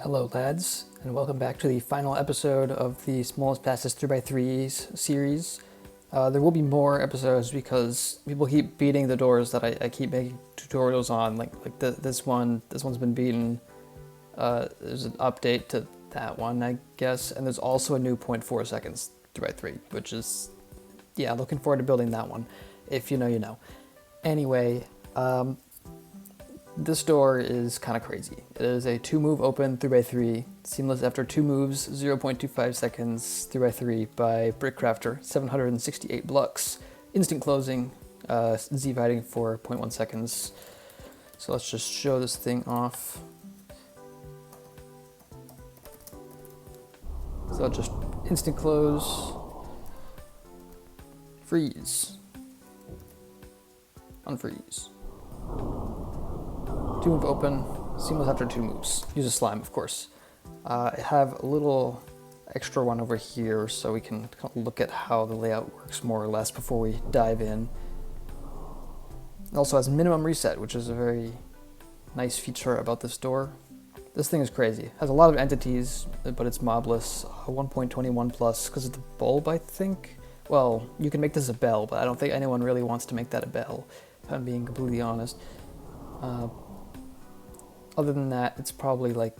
Hello lads, and welcome back to the final episode of the Smallest Fastest 3x3s series. There will be more episodes because people keep beating the doors that I keep making tutorials on, like this one's been beaten. There's an update to that one, I guess, and there's also a new 0.4 seconds 3x3, which is, yeah, looking forward to building that one. If you know, you know. Anyway, this door is kind of crazy. It is a 2-move open 3x3, seamless after 2 moves, 0.25 seconds 3x3 by Brickcrafter, 768 blocks, instant closing, z-biting for 0.1 seconds. So let's just show this thing off. So just instant close, freeze, unfreeze. 2-move open, seamless after 2 moves. Use a slime, of course. I have a little extra one over here so we can look at how the layout works more or less before we dive in. It also has minimum reset, which is a very nice feature about this door. This thing is crazy. It has a lot of entities, but it's mobless. 1.21 plus because of the bulb, I think. Well, you can make this a bell, but I don't think anyone really wants to make that a bell, if I'm being completely honest. Other than that, it's probably like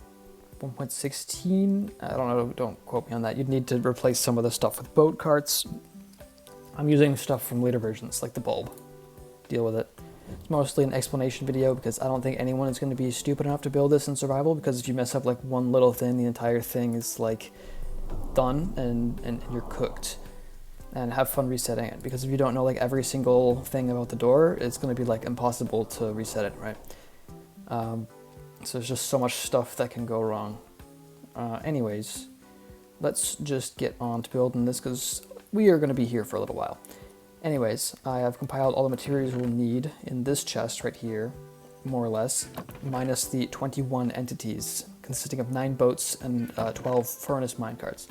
1.16. I don't know, don't quote me on that. You'd need to replace some of the stuff with boat carts. I'm using stuff from later versions, like the bulb. Deal with it. It's mostly an explanation video because I don't think anyone is going to be stupid enough to build this in survival, because if you mess up like one little thing, the entire thing is like done and you're cooked. And have fun resetting it, because if you don't know like every single thing about the door, it's going to be like impossible to reset it, right? So there's just so much stuff that can go wrong. Anyways, let's just get on to building this because we are going to be here for a little while. Anyways, I have compiled all the materials we'll need in this chest right here, more or less, minus the 21 entities consisting of 9 boats and 12 furnace minecarts.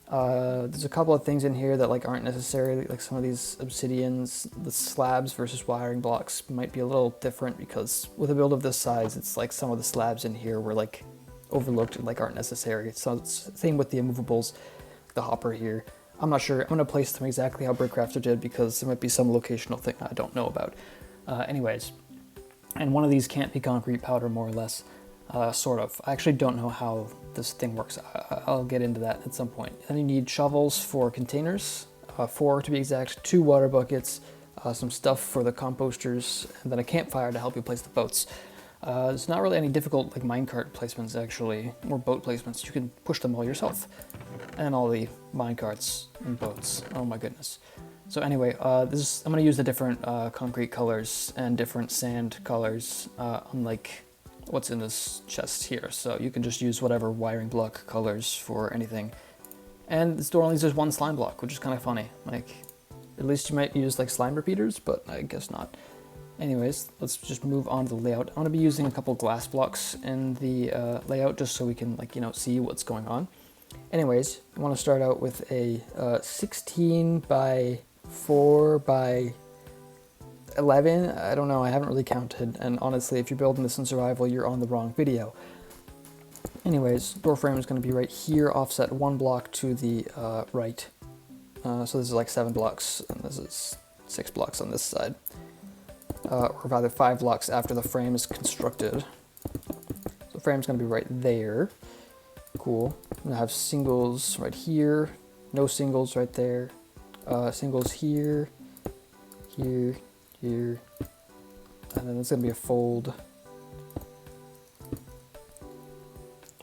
There's a couple of things in here that like aren't necessary, like some of these obsidians, the slabs versus wiring blocks might be a little different because with a build of this size, it's like some of the slabs in here were like overlooked and like aren't necessary. So it's same with the immovables, the hopper here. I'm not sure. I'm going to place them exactly how Brickcrafter did because there might be some locational thing I don't know about. Anyways, and one of these can't be concrete powder, more or less. Sort of. I actually don't know how this thing works. I'll get into that at some point. Then you need shovels for containers, 4 to be exact, 2 water buckets, some stuff for the composters, and then a campfire to help you place the boats. It's not really any difficult like minecart placements actually, or boat placements. You can push them all yourself. And all the minecarts and boats. Oh my goodness. So anyway, I'm going to use the different concrete colors and different sand colors, unlike what's in this chest here. So you can just use whatever wiring block colors for anything. And this door only uses 1 slime block, which is kind of funny. Like, at least you might use like slime repeaters, but I guess not. Anyways, let's just move on to the layout. I'm going to be using a couple glass blocks in the layout just so we can like, you know, see what's going on. Anyways, I want to start out with a 16 by 4 by 11, I don't know, I haven't really counted, and honestly, if you're building this in survival, you're on the wrong video. Anyways, door frame is going to be right here, offset 1 block to the right. So this is like 7 blocks, and this is 6 blocks on this side. Or rather 5 blocks after the frame is constructed. So the frame's going to be right there. Cool. I'm going to have singles right here, no singles right there, singles here, here, here, and then there's going to be a fold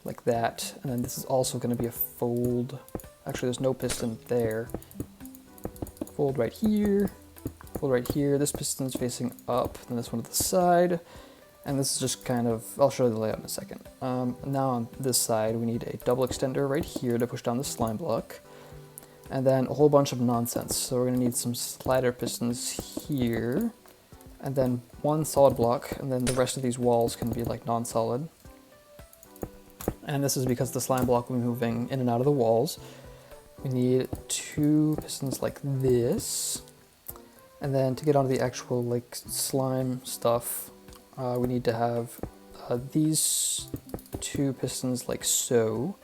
like that, and then this is also going to be a fold. Actually, there's no piston there. Fold right here, fold right here. This piston's facing up, and this one to the side, and this is just kind of, I'll show you the layout in a second. Now on this side, we need a double extender right here to push down the slime block. And then a whole bunch of nonsense. So we're going to need some slider pistons here, and then 1 solid block, and then the rest of these walls can be like non-solid. And this is because the slime block will be moving in and out of the walls. We need 2 pistons like this. And then to get onto the actual like slime stuff, we need to have these 2 pistons like so,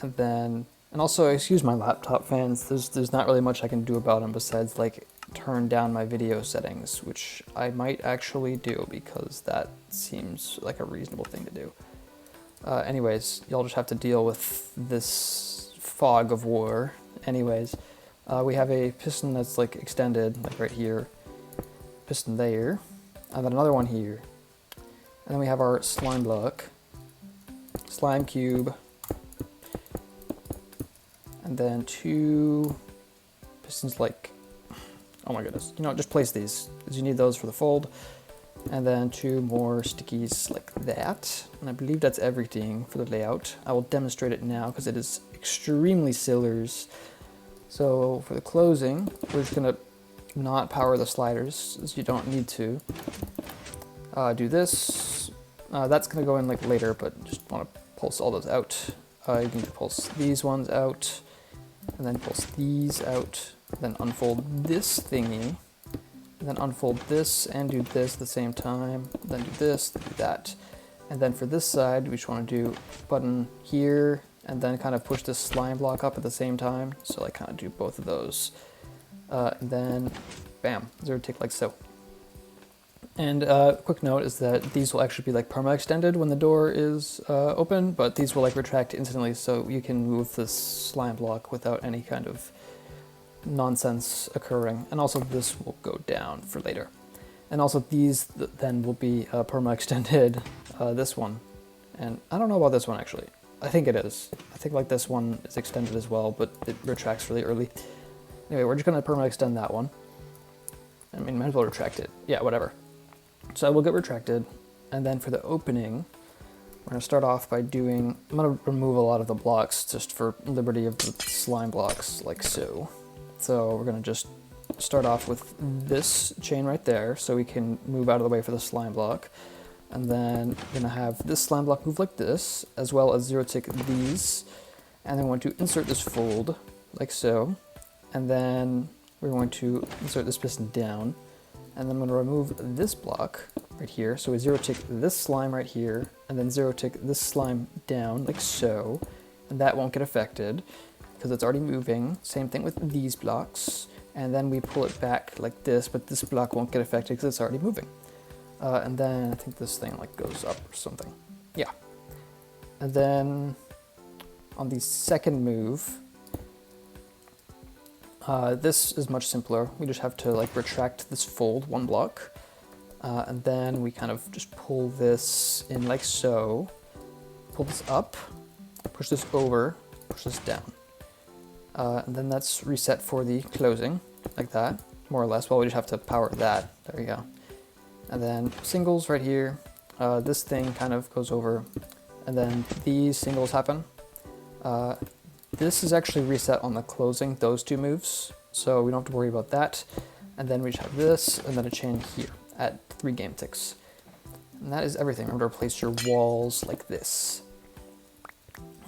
and also excuse my laptop fans, there's not really much I can do about them besides like turn down my video settings, which I might actually do because that seems like a reasonable thing to do. Anyways, y'all just have to deal with this fog of war. Anyways, we have a piston that's like extended, like right here, piston there, and then another one here. And then we have our slime block, slime cube, and then 2 pistons like, oh my goodness, you know, just place these, because you need those for the fold. And then 2 more stickies like that. And I believe that's everything for the layout. I will demonstrate it now because it is extremely sillers. So for the closing, we're just gonna not power the sliders, as you don't need to. Do this. That's gonna go in like later, but just wanna pulse all those out. You need to pulse these ones out, and then pulse these out, then unfold this thingy, and then unfold this and do this at the same time, then do this, then do that. And then for this side, we just want to do button here, and then kind of push this slime block up at the same time. So I kind of do both of those. And then, bam, 0 tick like so. And quick note is that these will actually be like perma-extended when the door is open, but these will like retract instantly, so you can move this slime block without any kind of nonsense occurring. And also this will go down for later. And also these then will be perma-extended, this one. And I don't know about this one actually. I think it is. I think like this one is extended as well, but it retracts really early. Anyway, we're just gonna perma-extend that one. I mean, might as well retract it. Yeah, whatever. So it will get retracted, and then for the opening, we're going to start off by doing, I'm going to remove a lot of the blocks just for liberty of the slime blocks, like so. So we're going to just start off with this chain right there, so we can move out of the way for the slime block. And then we're going to have this slime block move like this, as well as 0 tick these. And then we want to insert this fold, like so. And then we're going to insert this piston down. And then I'm going to remove this block right here. So we 0 tick this slime right here, and then 0 tick this slime down like so. And that won't get affected because it's already moving. Same thing with these blocks. And then we pull it back like this, but this block won't get affected because it's already moving. And then I think this thing like goes up or something. Yeah. And then on the second move, this is much simpler. We just have to like retract this fold 1 block, and then we kind of just pull this in like so, pull this up, push this over, push this down. And then that's reset for the closing, like that, more or less. Well, we just have to power that. There we go. And then singles right here. This thing kind of goes over, and then these singles happen. This is actually reset on the closing, those 2 moves, so we don't have to worry about that. And then we just have this, and then a chain here at 3 game ticks. And that is everything. Remember to place your walls like this.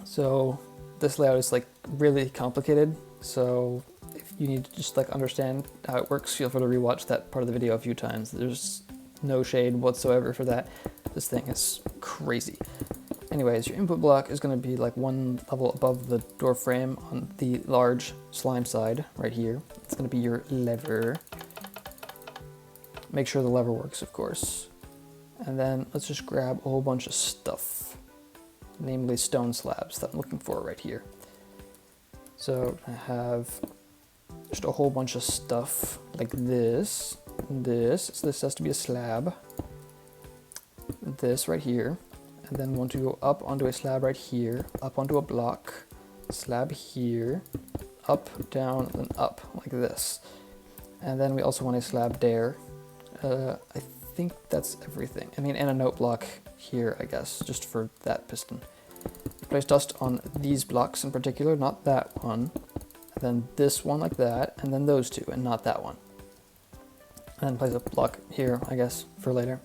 So this layout is like really complicated, so if you need to just like understand how it works, feel free to rewatch that part of the video a few times. There's no shade whatsoever for that. This thing is crazy. Anyways, your input block is going to be like 1 level above the door frame on the large slime side right here. It's going to be your lever. Make sure the lever works, of course. And then let's just grab a whole bunch of stuff, namely stone slabs that I'm looking for right here. So I have just a whole bunch of stuff like this, so this has to be a slab, this right here. And then want to go up onto a slab right here, up onto a block, slab here, up, down, then up, like this. And then we also want a slab there. I think that's everything. I mean, and a note block here, I guess, just for that piston. Place dust on these blocks in particular, not that one. And then this one like that, and then those 2, and not that one. And then place a block here, I guess, for later.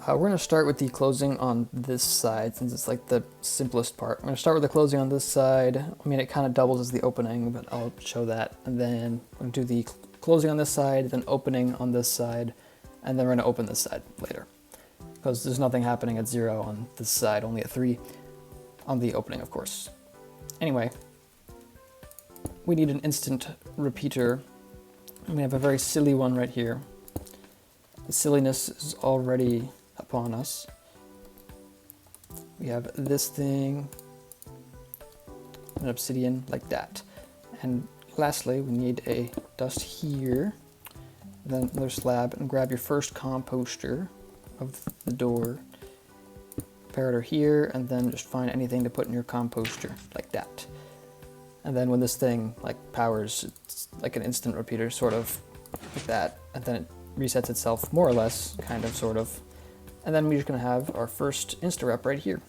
We're going to start with the closing on this side, since it's like the simplest part. We're going to start with the closing on this side. I mean, it kind of doubles as the opening, but I'll show that. And then we're going to do the closing on this side, then opening on this side, and then we're going to open this side later. because there's nothing happening at 0 on this side, only at 3 on the opening, of course. Anyway, we need an instant repeater. And we have a very silly one right here. The silliness is already upon us. We have this thing, an obsidian like that. And lastly, we need a dust here, then another slab, and grab your first composter of the door, comparator here, and then just find anything to put in your composter like that. And then when this thing like powers, it's like an instant repeater, sort of like that, and then it resets itself more or less, kind of, sort of. And then we're just gonna have our first insta-rep right here.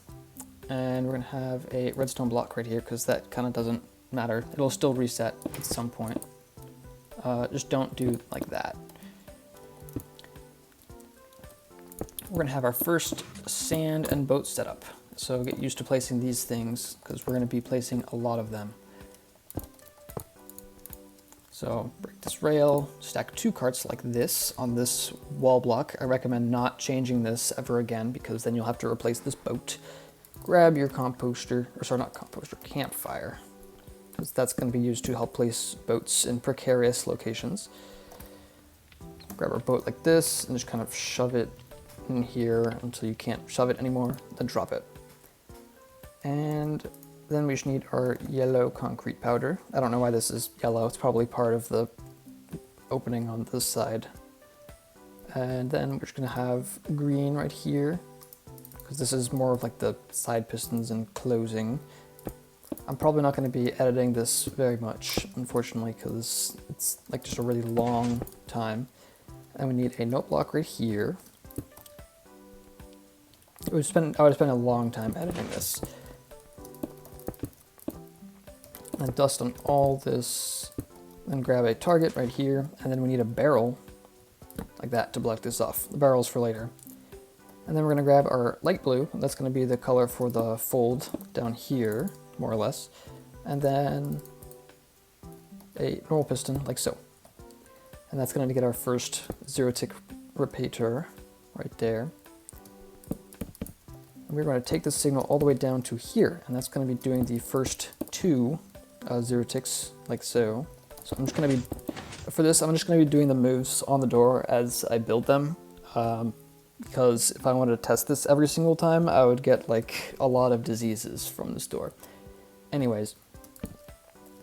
And we're gonna have a redstone block right here, because that kind of doesn't matter. It'll still reset at some point. Just don't do like that. We're gonna have our first sand and boat setup. So get used to placing these things, because we're gonna be placing a lot of them. So break this rail, stack 2 carts like this on this wall block. I recommend not changing this ever again, because then you'll have to replace this boat. Grab your composter, or sorry, not composter, campfire, because that's going to be used to help place boats in precarious locations. Grab our boat like this and just kind of shove it in here until you can't shove it anymore, then drop it. And then we just need our yellow concrete powder. I don't know why this is yellow. It's probably part of the opening on this side. And then we're just gonna have green right here, because this is more of like the side pistons and closing. I'm probably not gonna be editing this very much, unfortunately, because it's like just a really long time. And we need a note block right here. I would spend a long time editing this. And dust on all this, then grab a target right here, and then we need a barrel like that to block this off. The barrel's for later. And then we're gonna grab our light blue, that's gonna be the color for the fold down here, more or less. And then a normal piston, like so. And that's gonna get our first 0-tick repeater right there. And we're gonna take this signal all the way down to here, and that's gonna be doing the first 2 0 ticks, like so. So I'm just gonna be, for this, I'm just gonna be doing the moves on the door as I build them. Because if I wanted to test this every single time, I would get like a lot of diseases from this door. Anyways,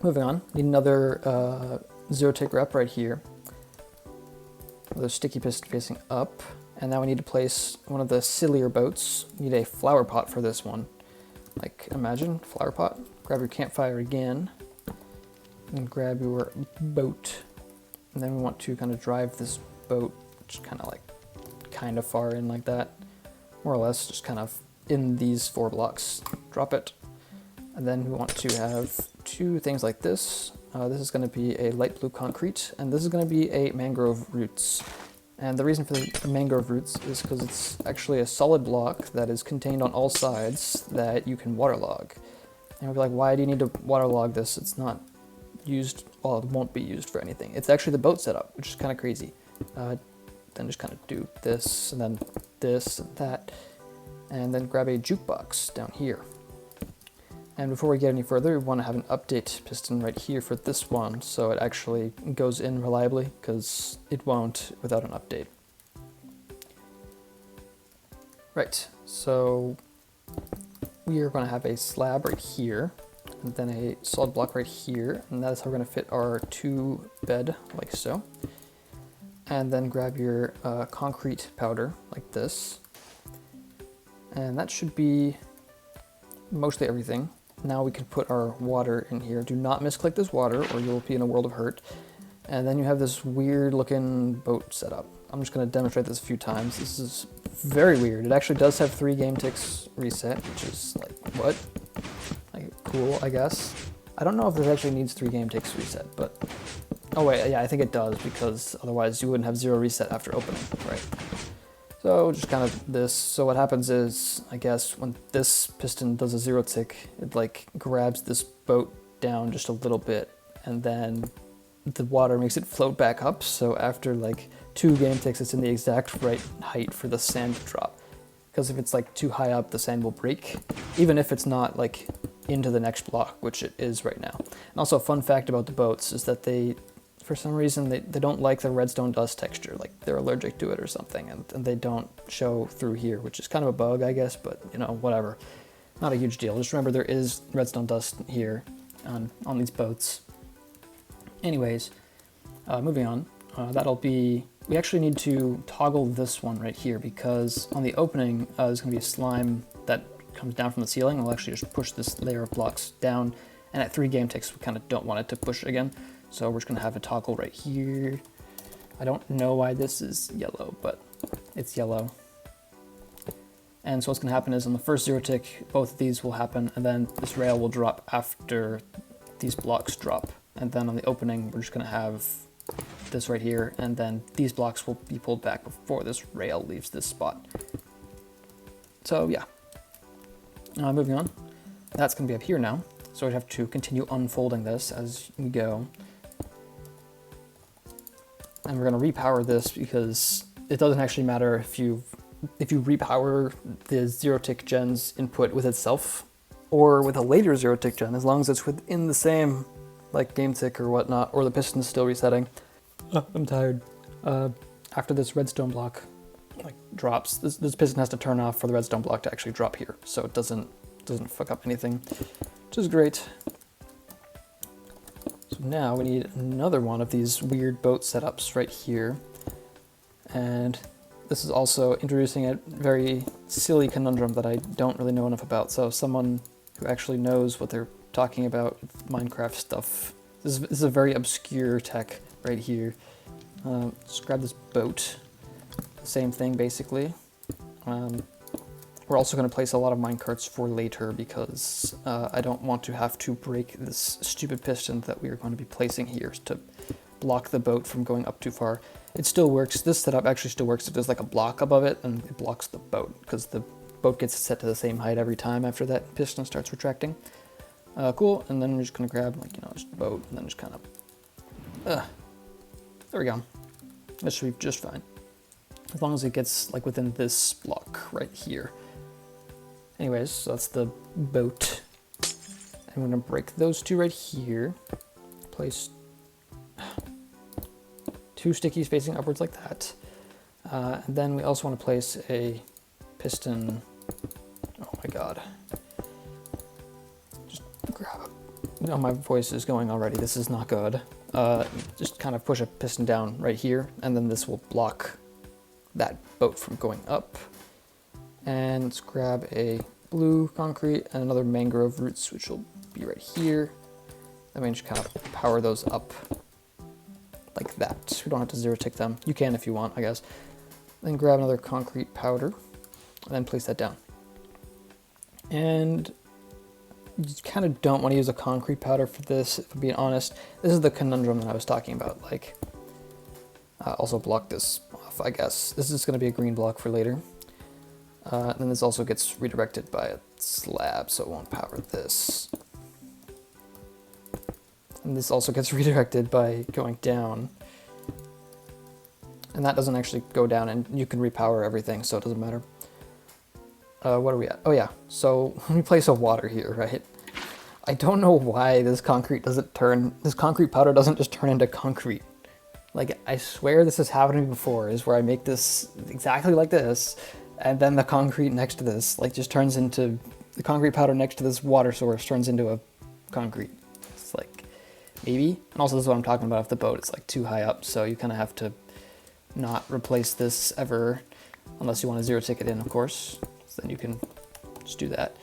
moving on, need another 0-tick rep right here. Another sticky piston facing up. And now we need to place one of the sillier boats. We need a flower pot for this one. Like, imagine, flower pot. Grab your campfire again, and grab your boat. And then we want to kind of drive this boat, just kind of far in like that. More or less, just kind of in these 4 blocks. Drop it. And then we want to have 2 things like this. This is gonna be a light blue concrete, and this is gonna be a mangrove roots. And the reason for the mangrove roots is because it's actually a solid block that is contained on all sides that you can waterlog. And we'll be like, why do you need to waterlog this? It's not used, well, it won't be used for anything. It's actually the boat setup, which is kind of crazy. Then just kind of do this, and then this, and that. And then grab a jukebox down here. And before we get any further, we want to have an update piston right here for this one, so it actually goes in reliably, because it won't without an update. Right, so we are going to have a slab right here, and then a solid block right here, and that's how we're going to fit our 2 bed, like so. And then grab your concrete powder, like this. And that should be mostly everything. Now we can put our water in here. Do not misclick this water, or you'll be in a world of hurt. And then you have this weird looking boat setup. I'm just going to demonstrate this a few times. This is very weird. It actually does have 3 game ticks reset, which is like, what? Like, cool, I guess. I don't know if this actually needs 3 game ticks reset, but... Oh wait, yeah, I think it does, because otherwise you wouldn't have 0 reset after opening, right? So just kind of this. So what happens is, I guess, when this piston does a 0-tick, it like grabs this boat down just a little bit, and then the water makes it float back up. So after like 2 game ticks, it's in the exact right height for the sand to drop. because if it's like too high up, the sand will break, even if it's not like into the next block, which it is right now. And also a fun fact about the boats is that they, for some reason, they don't like the redstone dust texture, like they're allergic to it or something, and they don't show through here, which is kind of a bug, I guess, but you know, whatever. Not a huge deal. Just remember there is redstone dust here on these boats. Anyways, moving on, that'll be, we actually need to toggle this one right here because on the opening, there's gonna be a slime that comes down from the ceiling. We'll actually just push this layer of blocks down, and at 3 game ticks, we kind of don't want it to push again. So we're just gonna have a toggle right here. I don't know why this is yellow, but it's yellow. And so what's gonna happen is on the first 0 tick, both of these will happen, and then this rail will drop after these blocks drop. And then on the opening, we're just gonna have this right here, and then these blocks will be pulled back before this rail leaves this spot. So yeah, moving on. That's gonna be up here now. So we have to continue unfolding this as we go. And we're gonna repower this because it doesn't actually matter if you repower the 0 tick gen's input with itself or with a later 0 tick gen, as long as it's within the same like game tick or whatnot, or the piston's still resetting. I'm tired. After this redstone block like drops, this piston has to turn off for the redstone block to actually drop here, so it doesn't fuck up anything, which is great. So now we need another one of these weird boat setups right here. And this is also introducing a very silly conundrum that I don't really know enough about. So someone who actually knows what they're talking about with Minecraft stuff. This is a very obscure tech right here. Just grab this boat. Same thing basically. We're also going to place a lot of minecarts for later because I don't want to have to break this stupid piston that we are going to be placing here to block the boat from going up too far. It still works. This setup actually still works if there's like a block above it and it blocks the boat because the boat gets set to the same height every time after that piston starts retracting. Cool, and then we're just going to grab like, you know, just a boat and then just kind of, there we go. That should be just fine. As long as it gets like within this block right here. Anyways, so that's the boat. I'm going to break those two right here. Place 2 stickies facing upwards like that. And then we also want to place a piston. Oh my god. Just grab it. No, my voice is going already. This is not good. Just kind of push a piston down right here, and then this will block that boat from going up. And let's grab a blue concrete and another mangrove roots, which will be right here. Then we just kind of power those up like that. We don't have to 0 tick them. You can if you want, I guess. Then grab another concrete powder and then place that down. And you kind of don't want to use a concrete powder for this, if I'm being honest. This is the conundrum that I was talking about. Like, also block this off, I guess. This is going to be a green block for later. Then this also gets redirected by a slab, so it won't power this. And this also gets redirected by going down. And that doesn't actually go down, and you can repower everything, so it doesn't matter. What are we at? Oh yeah, so let me place a water here, right? I don't know why this concrete powder doesn't just turn into concrete. Like, I swear this has happened to me before, is where I make this exactly like this, and then the concrete next to this, like, just turns into, the concrete powder next to this water source turns into a concrete. It's like, maybe? And also this is what I'm talking about if the boat is like too high up, so you kind of have to not replace this ever, unless you want to 0 tick it in, of course. So then you can just do that.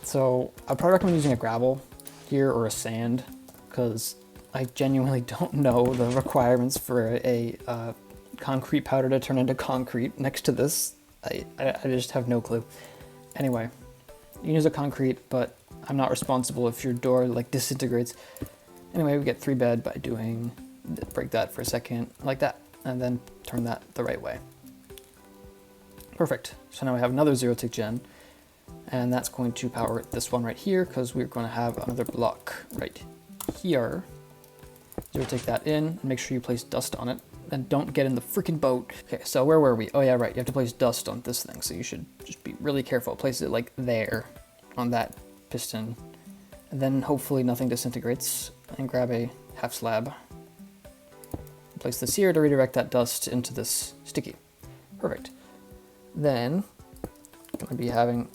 So I'd probably recommend using a gravel here or a sand, because I genuinely don't know the requirements for a concrete powder to turn into concrete next to this. I just have no clue. Anyway, you can use a concrete, but I'm not responsible if your door like disintegrates. Anyway, we get 3 bed by break that for a second like that, and then turn that the right way. Perfect. So now we have another 0 tick gen, and that's going to power this one right here, because we're going to have another block right here. 0 tick that in, and make sure you place dust on it, and don't get in the freaking boat. Okay, so where were we? Oh yeah, right, you have to place dust on this thing, so you should just be really careful. Place it like there, on that piston, and then hopefully nothing disintegrates, and grab a half slab. Place this here to redirect that dust into this sticky. Perfect. Then, I'm gonna be having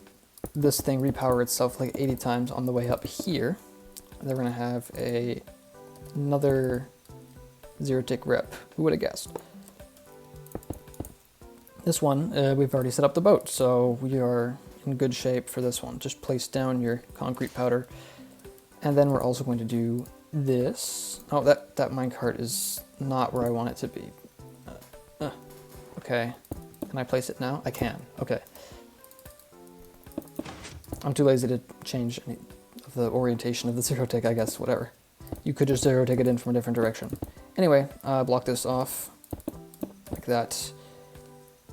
this thing repower itself like 80 times on the way up here. And then we're gonna have another 0-tick rep. Who would have guessed? This one, we've already set up the boat, so we are in good shape for this one. Just place down your concrete powder. And then we're also going to do this. Oh, that minecart is not where I want it to be. Okay. Can I place it now? I can. Okay. I'm too lazy to change any of the orientation of the 0-tick, I guess, whatever. You could just 0-tick it in from a different direction. Anyway, block this off like that.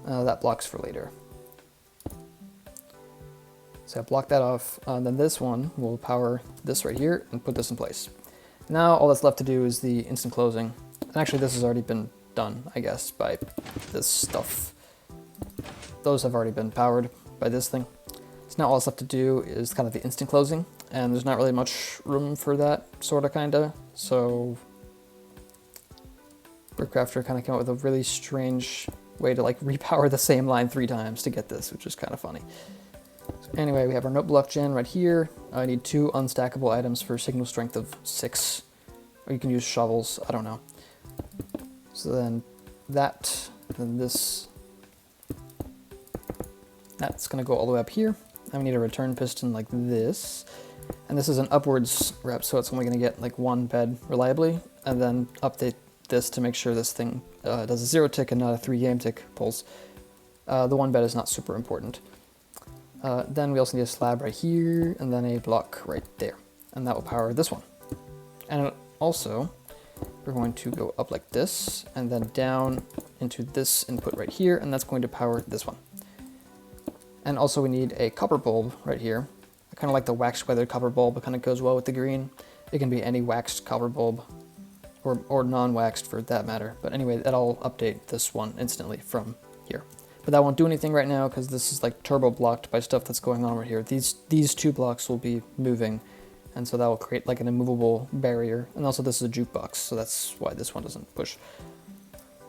That blocks for later. So I block that off, then this one will power this right here and put this in place. Now all that's left to do is the instant closing. And actually this has already been done, I guess, by this stuff. Those have already been powered by this thing. So now all that's left to do is kind of the instant closing, and there's not really much room for that, sorta, kinda. So Brickcrafter kind of came up with a really strange way to like repower the same line 3 times to get this, which is kind of funny. So anyway, we have our note block gen right here. I need 2 unstackable items for signal strength of 6. Or you can use shovels, I don't know. So then that, then this, that's gonna go all the way up here. And we need a return piston like this. And this is an upwards rep, so it's only gonna get like 1 bed reliably, and then update this to make sure this thing does a 0-tick and not a 3 game tick pulse. The 1 bed is not super important. Then we also need a slab right here, and then a block right there. And that will power this one. And also, we're going to go up like this, and then down into this input right here, and that's going to power this one. And also we need a copper bulb right here. I kind of like the waxed weathered copper bulb, it kind of goes well with the green. It can be any waxed copper bulb, or non-waxed for that matter. But anyway, that'll update this one instantly from here. But that won't do anything right now because this is like turbo blocked by stuff that's going on over here. These 2 blocks will be moving, and so that will create like an immovable barrier. And also this is a jukebox, so that's why this one doesn't push.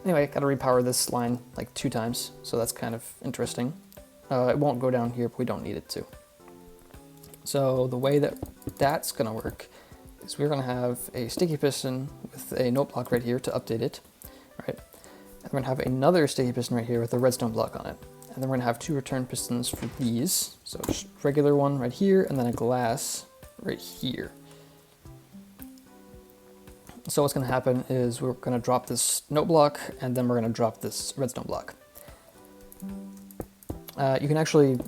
Anyway, gotta repower this line like 2 times, so that's kind of interesting. It won't go down here, but we don't need it to. So the way that that's gonna work is we're gonna have a sticky piston with a note block right here to update it, right? And we're gonna have another sticky piston right here with a redstone block on it. And then we're gonna have 2 return pistons for these. So just regular one right here, and then a glass right here. So what's gonna happen is we're gonna drop this note block, and then we're gonna drop this redstone block. You can actually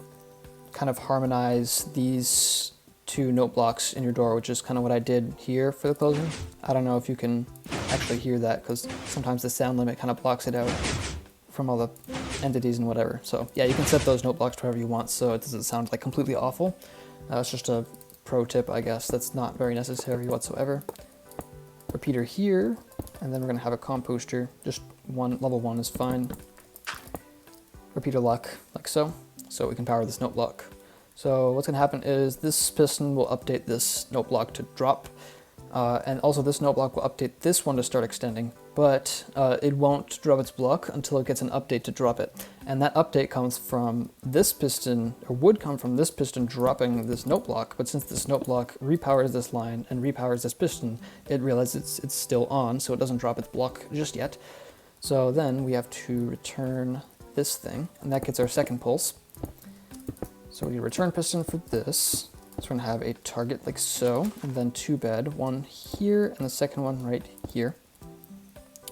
kind of harmonize these 2 note blocks in your door, which is kind of what I did here for the closing. I don't know if you can actually hear that, because sometimes the sound limit kind of blocks it out from all the entities and whatever. So yeah, you can set those note blocks to whatever you want, so it doesn't sound like completely awful. It's just a pro tip, I guess, that's not very necessary whatsoever. Repeater here, and then we're gonna have a composter. Just one, level 1 is fine. Repeater lock, like so we can power this note block. So what's gonna happen is this piston will update this note block to drop, and also this note block will update this one to start extending, but it won't drop its block until it gets an update to drop it. And that update comes from this piston, or would come from this piston dropping this note block, but since this note block repowers this line and repowers this piston, it realizes it's still on, so it doesn't drop its block just yet. So then we have to return this thing, and that gets our second pulse. So we need a return piston for this. So we're gonna have a target like so, and then 2 bed, 1 here, and the second one right here.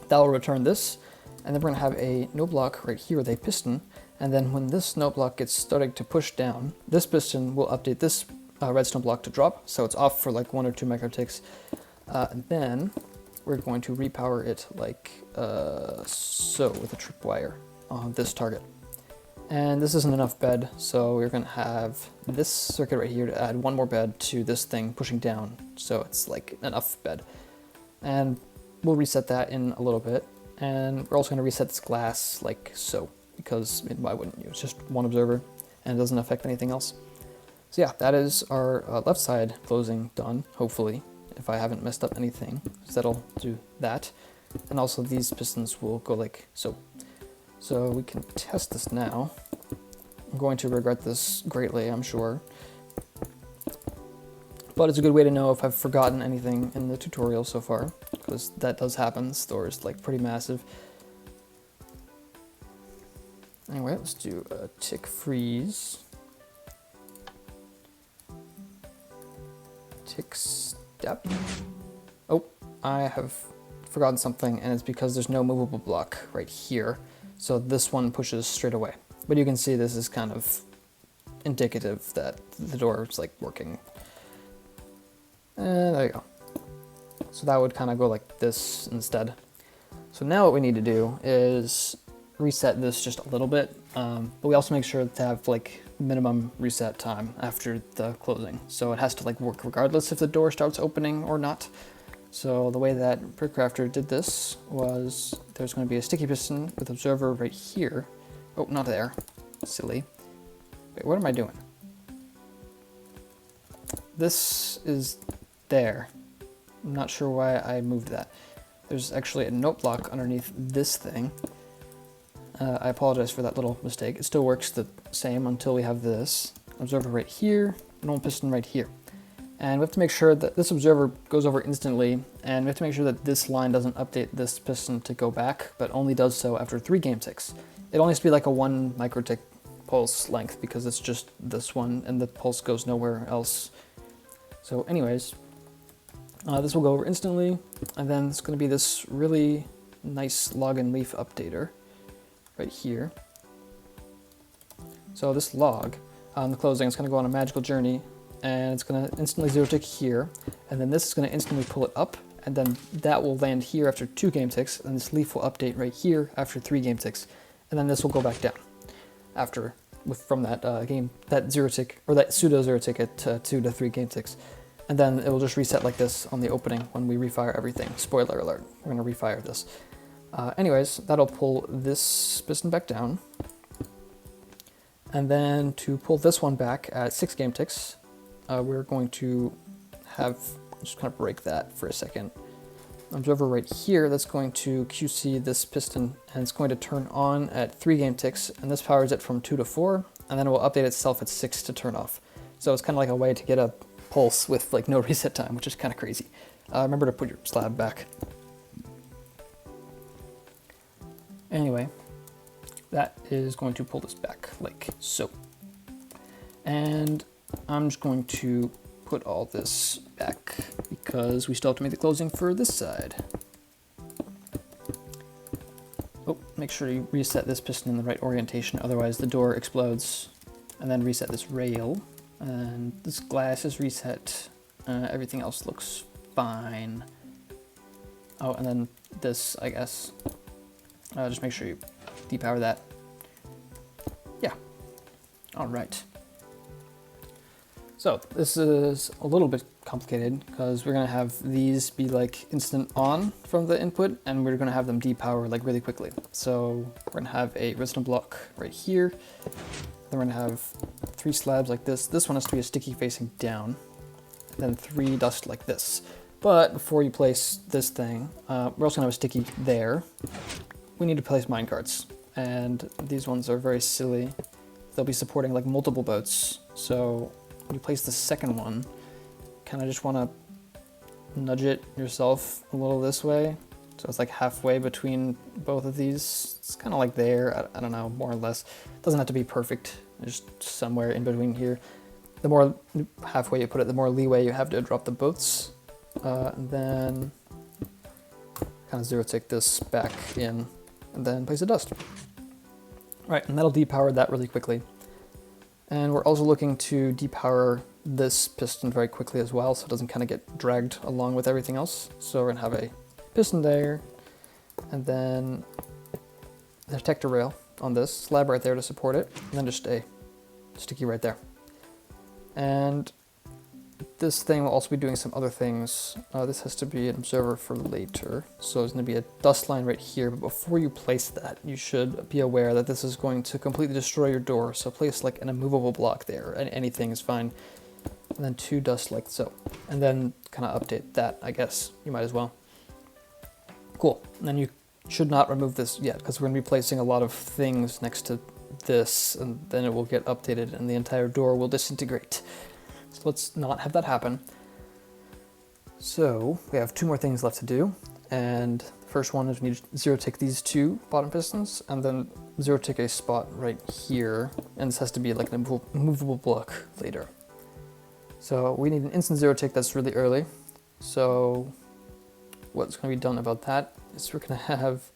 That will return this, and then we're gonna have a note block right here with a piston, and then when this note block gets starting to push down, this piston will update this redstone block to drop, so it's off for like 1 or 2 microticks. And then we're going to repower it like so, with a tripwire on this target. And this isn't enough bed, so we're gonna have this circuit right here to add 1 more bed to this thing pushing down, so it's like enough bed. And we'll reset that in a little bit. And we're also going to reset this glass like so, because why wouldn't you? It's just one observer and it doesn't affect anything else. So yeah, that is our left side closing done, hopefully, if I haven't messed up anything. So that'll do that. And also these pistons will go like so. So we can test this now. I'm going to regret this greatly, I'm sure. But it's a good way to know if I've forgotten anything in the tutorial so far, because that does happen. The store is like pretty massive. Anyway, let's do a tick freeze. Tick step. Oh, I have forgotten something, and it's because there's no movable block right here. So this one pushes straight away. But you can see this is kind of indicative that the door is like working. And there you go. So that would kind of go like this instead. So now what we need to do is reset this just a little bit, but we also make sure to have like minimum reset time after the closing. So it has to like work regardless if the door starts opening or not. So the way that Brickcrafter did this was there's going to be a sticky piston with observer right here. Oh, not there. Silly. Wait, what am I doing? This is there. I'm not sure why I moved that. There's actually a note block underneath this thing. I apologize for that little mistake. It still works the same until we have this observer right here, normal piston right here. And we have to make sure that this observer goes over instantly, and we have to make sure that this line doesn't update this piston to go back, but only does so after 3 game ticks. It only has to be like a 1 microtick pulse length because it's just this one and the pulse goes nowhere else. So anyways, this will go over instantly, and then it's going to be this really nice log and leaf updater right here. So this log on the closing is going to go on a magical journey, and it's going to instantly zero tick here, and then this is going to instantly pull it up, and then that will land here after 2 game ticks, and this leaf will update right here after 3 game ticks, and then this will go back down after from that that zero tick or that pseudo zero tick at 2 to 3 game ticks. And then it will just reset like this on the opening when we refire everything. Spoiler alert, we're going to refire this. Anyways, that'll pull this piston back down. And then to pull this one back at 6 game ticks, we're going to have, just kind of break that for a second. Observer right here, that's going to QC this piston, and it's going to turn on at 3 game ticks, and this powers it from 2 to 4, and then it will update itself at 6 to turn off. So it's kind of like a way to get a pulse with like no reset time, which is kind of crazy. Remember to put your slab back. Anyway, that is going to pull this back like so. And I'm just going to put all this back because we still have to make the closing for this side. Oh, make sure you reset this piston in the right orientation, otherwise the door explodes. And then reset this rail. And this glass is reset. Everything else looks fine. Oh, and then this, I guess. Just make sure you depower that. Yeah. All right. So this is a little bit complicated because we're gonna have these be like instant on from the input, and we're gonna have them depower like really quickly. So we're gonna have a redstone block right here. Then we're gonna have 3 slabs like this. This one has to be a sticky facing down. Then 3 dust like this. But before you place this thing, we're also gonna have a sticky there. We need to place minecarts. And these ones are very silly. They'll be supporting like multiple boats. So when you place the second one, kind of just wanna nudge it yourself a little this way. So it's like halfway between both of these. It's kind of like there, I don't know, more or less. It doesn't have to be perfect, just somewhere in between here. The more halfway you put it, the more leeway you have to drop the boats. And then kind of zero tick this back in, and then place the dust. Right, and that'll depower that really quickly. And we're also looking to depower this piston very quickly as well, so it doesn't kind of get dragged along with everything else. So we're gonna have a piston there, and then a detector rail on this slab right there to support it, and then just a sticky right there. And this thing will also be doing some other things. This has to be an observer for later. So there's going to be a dust line right here, but before you place that, you should be aware that this is going to completely destroy your door. So place like an immovable block there, and anything is fine. And then 2 dust like so. And then kind of update that, I guess. You might as well. Cool. And then you should not remove this yet, because we're going to be placing a lot of things next to this, and then it will get updated and the entire door will disintegrate. So let's not have that happen. So we have 2 more things left to do, and the first one is we need to zero tick these 2 bottom pistons, and then zero tick a spot right here, and this has to be like an immovable block later. So we need an instant zero tick that's really early. So what's going to be done about that is we're going to have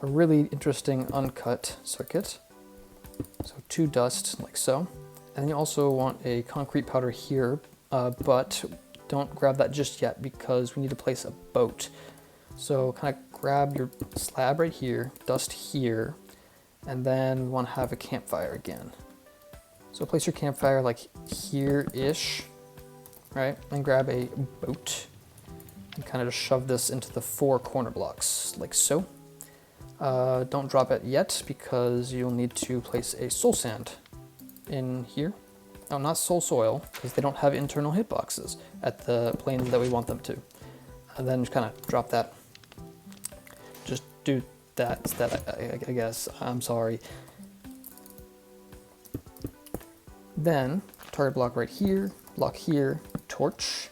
a really interesting uncut circuit. So 2 dust like so. And you also want a concrete powder here, but don't grab that just yet because we need to place a boat. So kind of grab your slab right here, dust here, and then we want to have a campfire again. So place your campfire like here-ish, right? And grab a boat and kind of just shove this into the 4 corner blocks like so. Don't drop it yet because you'll need to place a soul sand in here. No, not soul soil, because they don't have internal hitboxes at the planes that we want them to. And then just kind of drop that. Just do that instead, I guess. I'm sorry. Then target block right here, block here, torch.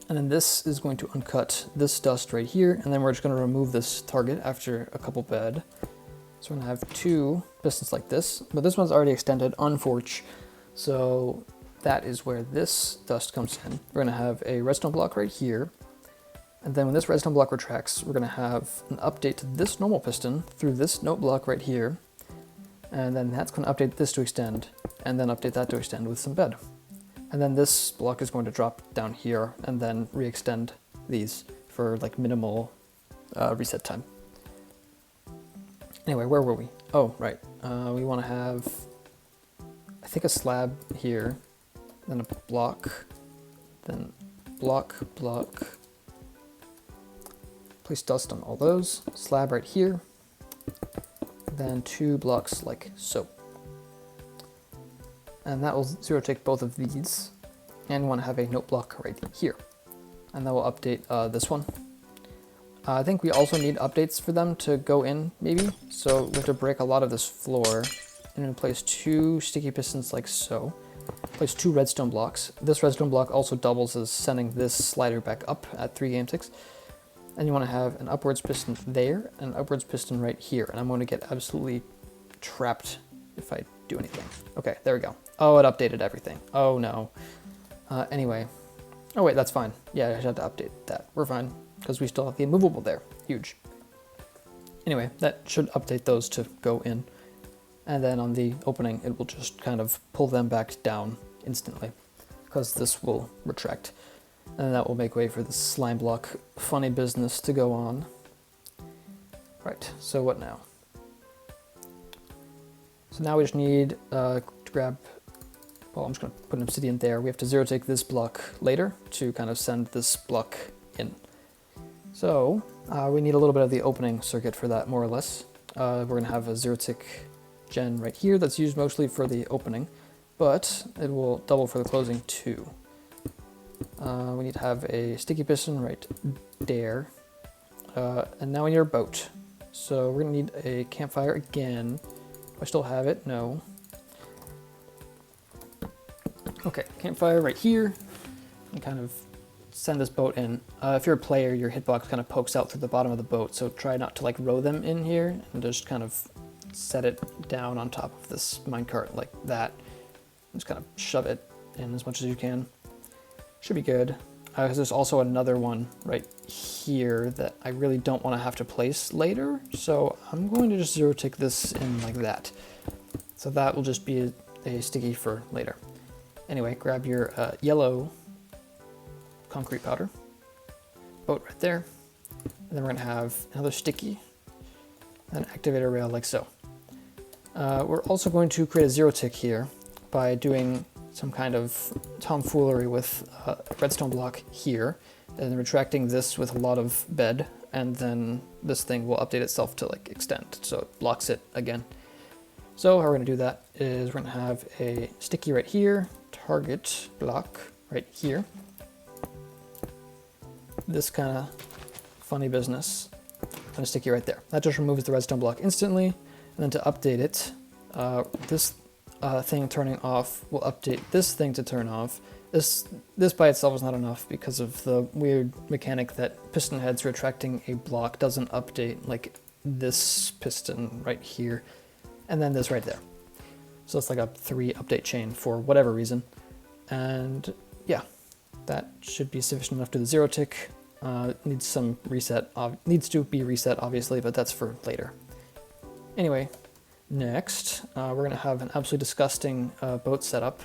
And then this is going to uncut this dust right here, and then we're just going to remove this target after a couple bed. So we're going to have 2 pistons like this, but this one's already extended on forge, so that is where this dust comes in. We're going to have a redstone block right here, and then when this redstone block retracts, we're going to have an update to this normal piston through this note block right here, and then that's going to update this to extend, and then update that to extend with some bed. And then this block is going to drop down here and then re-extend these for like minimal reset time. Anyway, where were we? Oh, right. We want to have, I think, a slab here, then a block, then block, block. Place dust on all those. Slab right here, then 2 blocks like so. And that will zero tick both of these, and we want to have a note block right here, and that will update this one. I think we also need updates for them to go in, maybe, so we have to break a lot of this floor, and then place 2 sticky pistons like so. Place 2 redstone blocks. This redstone block also doubles as sending this slider back up at 3 game ticks, and you want to have an upwards piston there and an upwards piston right here, and I'm going to get absolutely trapped if I do anything. Okay, there we go. Oh, it updated everything. Oh no. Anyway. Oh wait, that's fine. Yeah, I had to update that. We're fine, because we still have the immovable there. Huge. Anyway, that should update those to go in. And then on the opening, it will just kind of pull them back down instantly, because this will retract. And that will make way for the slime block funny business to go on. Right, so what now? So now we just need to grab, well, I'm just going to put an obsidian there. We have to zero tick this block later to kind of send this block in. So we need a little bit of the opening circuit for that, more or less. We're going to have a zero tick gen right here that's used mostly for the opening, but it will double for the closing too. We need to have a sticky piston right there. And now we need our boat. So we're going to need a campfire again. I still have it? No. Okay, campfire right here, and kind of send this boat in. If you're a player, your hitbox kind of pokes out through the bottom of the boat, so try not to like row them in here, and just kind of set it down on top of this minecart like that. Just kind of shove it in as much as you can. Should be good. Because there's also another one right here that I really don't want to have to place later, so I'm going to just zero tick this in like that. So that will just be a sticky for later. Anyway, grab your yellow concrete powder, boat right there, and then we're going to have another sticky, and an activator rail like so. We're also going to create a zero tick here by doing some kind of tomfoolery with a redstone block here, and retracting this with a lot of bed, and then this thing will update itself to like extend, so it blocks it again. So how we're going to do that is we're going to have a sticky right here, target block right here. This kind of funny business, and a sticky right there. That just removes the redstone block instantly, and then to update it, this thing turning off will update this thing to turn off. This by itself is not enough because of the weird mechanic that piston heads retracting a block doesn't update, like this piston right here, and then this right there. So it's like a 3 update chain for whatever reason. And yeah, that should be sufficient enough to the 0 tick. Needs some reset, needs to be reset obviously, but that's for later. Anyway, next, we're going to have an absolutely disgusting boat setup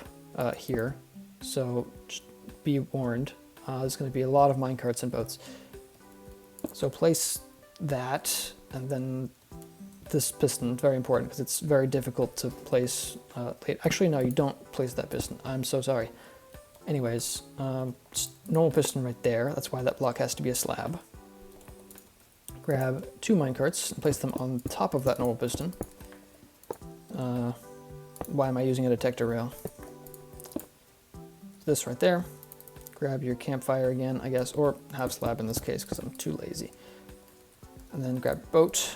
here. So just be warned, there's going to be a lot of minecarts and boats. So place that, and then this piston, very important because it's very difficult to place. Actually, no, you don't place that piston. I'm so sorry. Anyways, just normal piston right there. That's why that block has to be a slab. Grab 2 minecarts and place them on top of that normal piston. Why am I using a detector rail? This right there. Grab your campfire again, I guess, or half slab in this case because I'm too lazy. And then grab boat.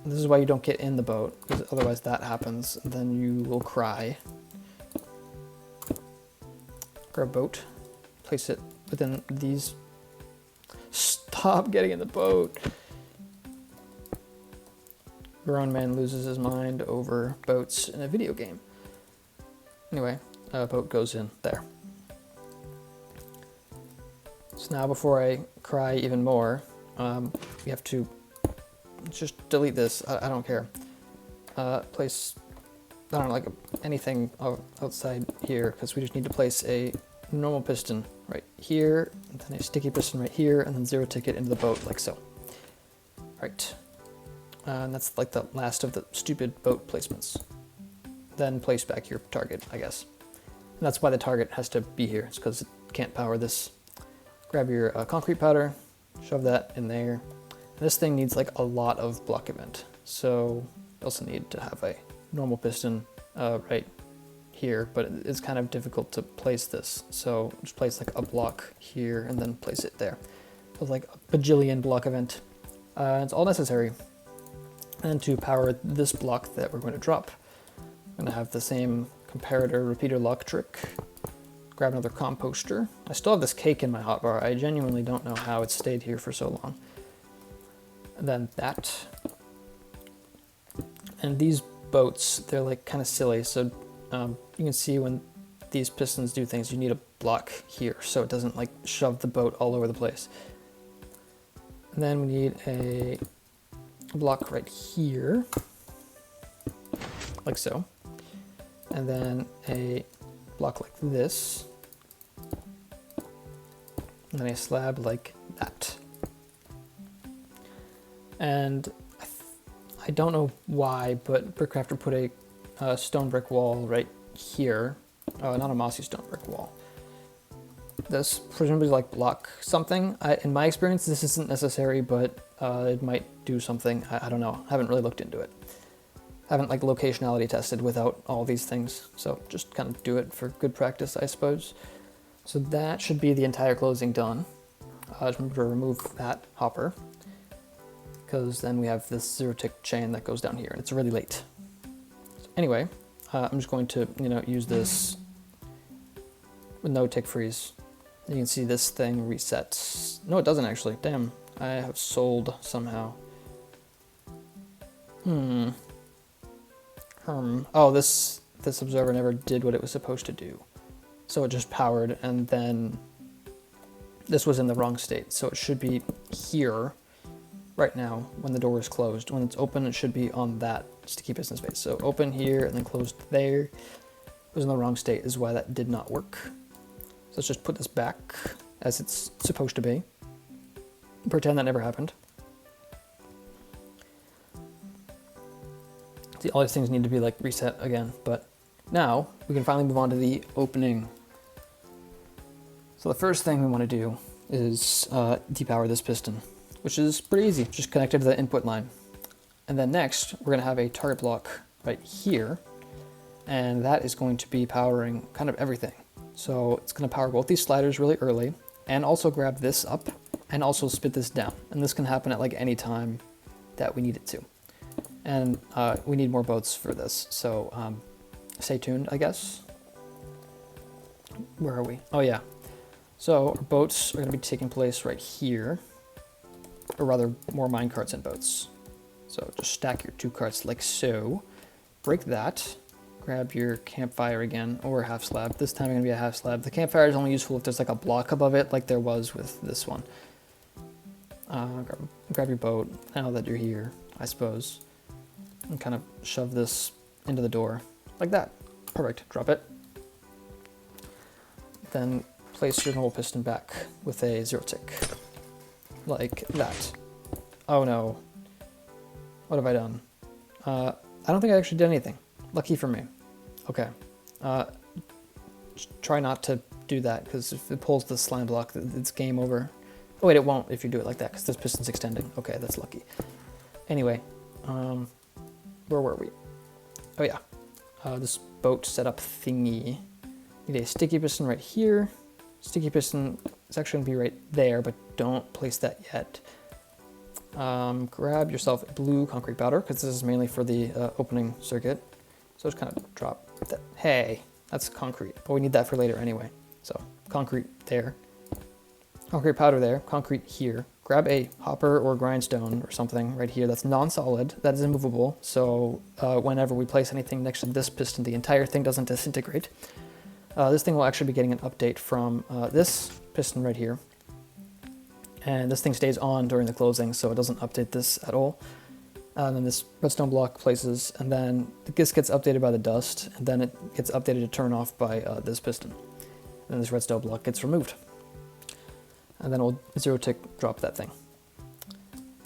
This is why you don't get in the boat, because otherwise that happens, and then you will cry. Grab boat, place it within these. Stop getting in the boat! Grown man loses his mind over boats in a video game. Anyway, boat goes in there. So now before I cry even more, we have to just delete this. I don't care. Place, I don't know, like anything outside here, because we just need to place a normal piston right here, and then a sticky piston right here, and then 0 ticket into the boat like so. Right. And that's like the last of the stupid boat placements. Then place back your target, I guess. And that's why the target has to be here. It's because it can't power this. Grab your concrete powder, shove that in there. This thing needs like a lot of block event. So you also need to have a normal piston right here, but it's kind of difficult to place this. So just place like a block here and then place it there. So like a bajillion block event. It's all necessary. And to power this block that we're going to drop, I'm going to have the same comparator repeater lock trick. Grab another composter. I still have this cake in my hotbar. I genuinely don't know how it stayed here for so long. And then that. And these boats, they're like kind of silly. So you can see when these pistons do things, you need a block here so it doesn't like shove the boat all over the place. And then we need a block right here, like so. And then a block like this. And then a slab like that. And I don't know why, but Brickcrafter put a stone brick wall right here. Not a mossy stone brick wall. This presumably like block something. In my experience, this isn't necessary, but it might do something. I don't know. I haven't really looked into it. Haven't like locationality tested without all these things. So just kind of do it for good practice, I suppose. So that should be the entire closing done. Just remember to remove that hopper, because then we have this 0 tick chain that goes down here, and it's really late. So anyway, I'm just going to use this with no tick freeze. You can see this thing resets. No, it doesn't actually. Damn, I have sold somehow. Oh, this observer never did what it was supposed to do. So it just powered, and then this was in the wrong state. So it should be here right now when the door is closed. When it's open, it should be on that sticky piston space. So open here and then closed there. It was in the wrong state is why that did not work. So let's just put this back as it's supposed to be. Pretend that never happened. See, all these things need to be like reset again, but Now we can finally move on to the opening. So the first thing we want to do is depower this piston, which is pretty easy, just connect it to the input line. And then next, we're going to have a target block right here, and that is going to be powering kind of everything. So it's going to power both these sliders really early, and also grab this up, and also spit this down. And this can happen at like any time that we need it to. And we need more boats for this, so stay tuned, I guess. Where are we? Oh yeah. So our boats are going to be taking place right here, or rather more mine carts and boats. So just stack your 2 carts like so, break that, grab your campfire again, or half slab. This time it's going to be a half slab. The campfire is only useful if there's like a block above it, like there was with this one. Grab your boat now that you're here, I suppose, and kind of shove this into the door, like that. Perfect, drop it. Then place your normal piston back with a 0 tick, like that. Oh no. What have I done? I don't think I actually did anything. Lucky for me. Okay. Try not to do that, because if it pulls the slime block, it's game over. Oh wait, it won't if you do it like that, because this piston's extending. Okay, that's lucky. Anyway, where were we? Oh yeah, this boat setup thingy. Need a sticky piston right here. Sticky piston is actually going to be right there, but don't place that yet. Grab yourself a blue concrete powder, because this is mainly for the opening circuit. So just kind of drop that. Hey, that's concrete, but we need that for later anyway. So concrete there, concrete powder there, concrete here. Grab a hopper or grindstone or something right here that's non-solid, that is immovable. So whenever we place anything next to this piston, the entire thing doesn't disintegrate. This thing will actually be getting an update from this piston right here. And this thing stays on during the closing, so it doesn't update this at all. And then this redstone block places, and then this gets updated by the dust, and then it gets updated to turn off by this piston. And then this redstone block gets removed. And then we'll 0 tick drop that thing.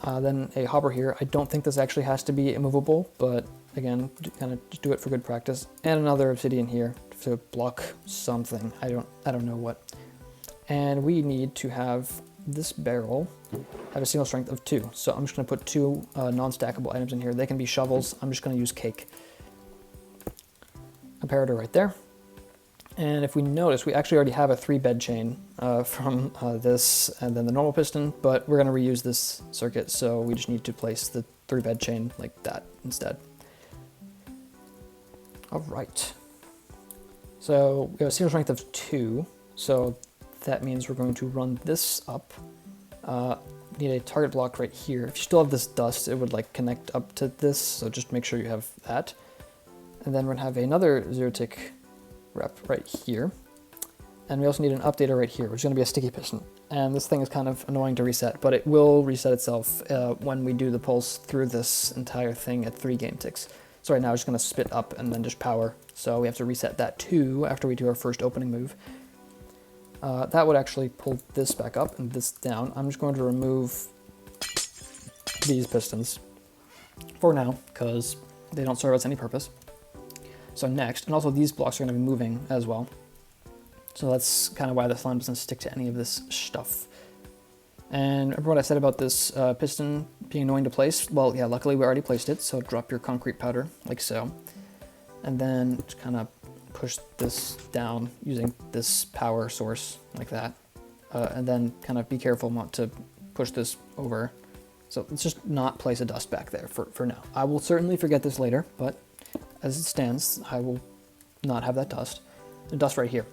Then a hopper here. I don't think this actually has to be immovable, but again, kind of just do it for good practice. And another obsidian here to block something. I don't know what. And we need to have this barrel have a single strength of 2. So I'm just going to put 2 non-stackable items in here. They can be shovels. I'm just going to use cake. Comparator right there. And if we notice, we actually already have a 3 bed chain from this and then the normal piston, but we're going to reuse this circuit, so we just need to place the 3 bed chain like that instead. All right. So we have a single strength of 2, so that means we're going to run this up. Need a target block right here. If you still have this dust, it would like connect up to this, so just make sure you have that. And then we're gonna have another 0 tick rep right here. And we also need an updater right here, which is gonna be a sticky piston. And this thing is kind of annoying to reset, but it will reset itself when we do the pulse through this entire thing at 3 game ticks. So right now it's just gonna spit up and then just power. So we have to reset that too after we do our first opening move. That would actually pull this back up and this down. I'm just going to remove these pistons for now, because they don't serve us any purpose. So next, and also these blocks are going to be moving as well. So that's kind of why the slime doesn't stick to any of this stuff. And remember what I said about this piston being annoying to place? Well, yeah, luckily we already placed it, so drop your concrete powder, like so. And then just kind of push this down using this power source, like that. And then kind of be careful not to push this over. So let's just not place a dust back there for now. I will certainly forget this later, but as it stands, I will not have that dust. The dust right here.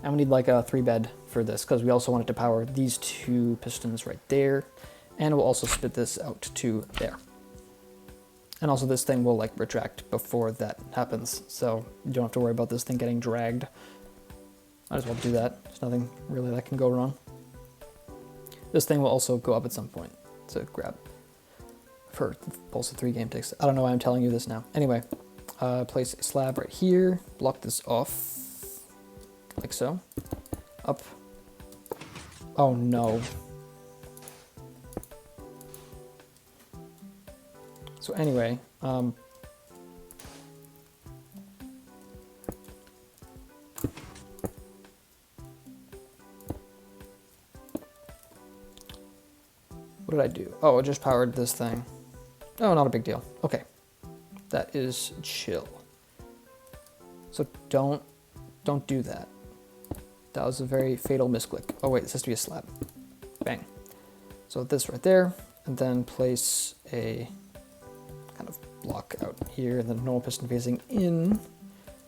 And we need like a 3 bed for this, because we also want it to power these 2 pistons right there. And we'll also spit this out to there. And also this thing will like retract before that happens, so you don't have to worry about this thing getting dragged. Might as well do that. There's nothing really that can go wrong. This thing will also go up at some point to grab for pulse of 3 game ticks. I don't know why I'm telling you this now. Anyway, place a slab right here, block this off, like so, up. Oh no. So anyway, What did I do? Oh, I just powered this thing. Oh, not a big deal. Okay. That is chill. So don't do that. That was a very fatal misclick. Oh wait, this has to be a slab. Bang. So this right there, and then place a kind of block out here, and then normal piston facing in,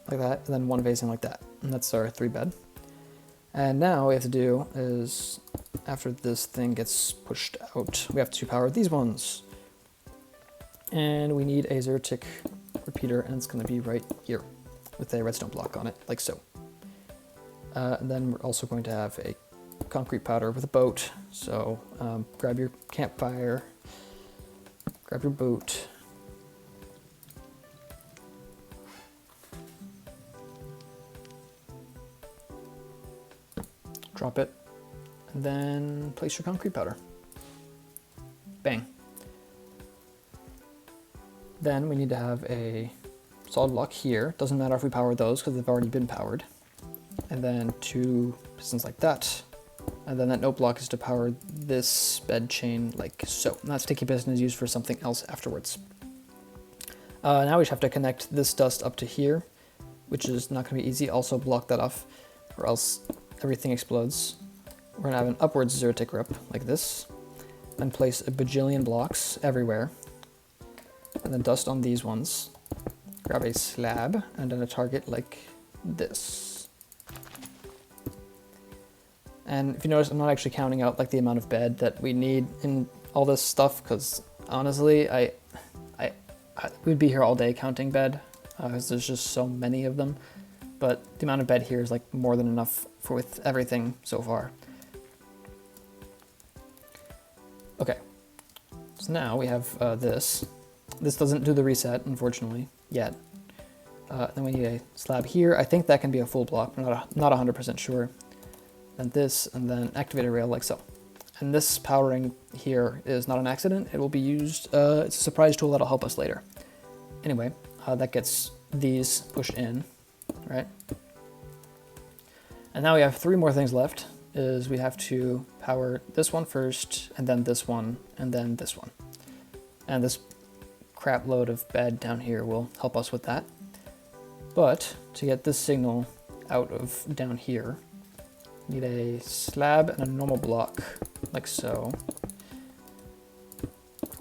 like that, and then one facing like that. And that's our 3-bed. And now what we have to do is, after this thing gets pushed out, we have to power these ones. And we need a 0-tick repeater, and it's going to be right here with a redstone block on it, like so. And then we're also going to have a concrete powder with a boat. So grab your campfire, grab your boat. Drop it, and then place your concrete powder. Bang. Then we need to have a solid block here. Doesn't matter if we power those because they've already been powered. And then 2 pistons like that. And then that note block is to power this bed chain like so. And that sticky piston is used for something else afterwards. Now we just have to connect this dust up to here, which is not going to be easy. Also block that off, or else everything explodes. We're going to have an upwards 0-tick rip like this. Then place a bajillion blocks everywhere. And then dust on these ones. Grab a slab and then a target like this. And if you notice, I'm not actually counting out like the amount of bed that we need in all this stuff, because honestly, we'd be here all day counting bed, because there's just so many of them. But the amount of bed here is like more than enough for with everything so far. Okay, so now we have this. This doesn't do the reset, unfortunately, yet. Then we need a slab here. I think that can be a full block, but not 100% sure. Then this, and then activate a rail like so. And this powering here is not an accident. It will be used, it's a surprise tool that'll help us later. Anyway, that gets these pushed in, right? And now we have 3 more things left, is we have to power this one first, and then this one, and then this one. And this crap load of bed down here will help us with that. But to get this signal out of down here, need a slab and a normal block, like so.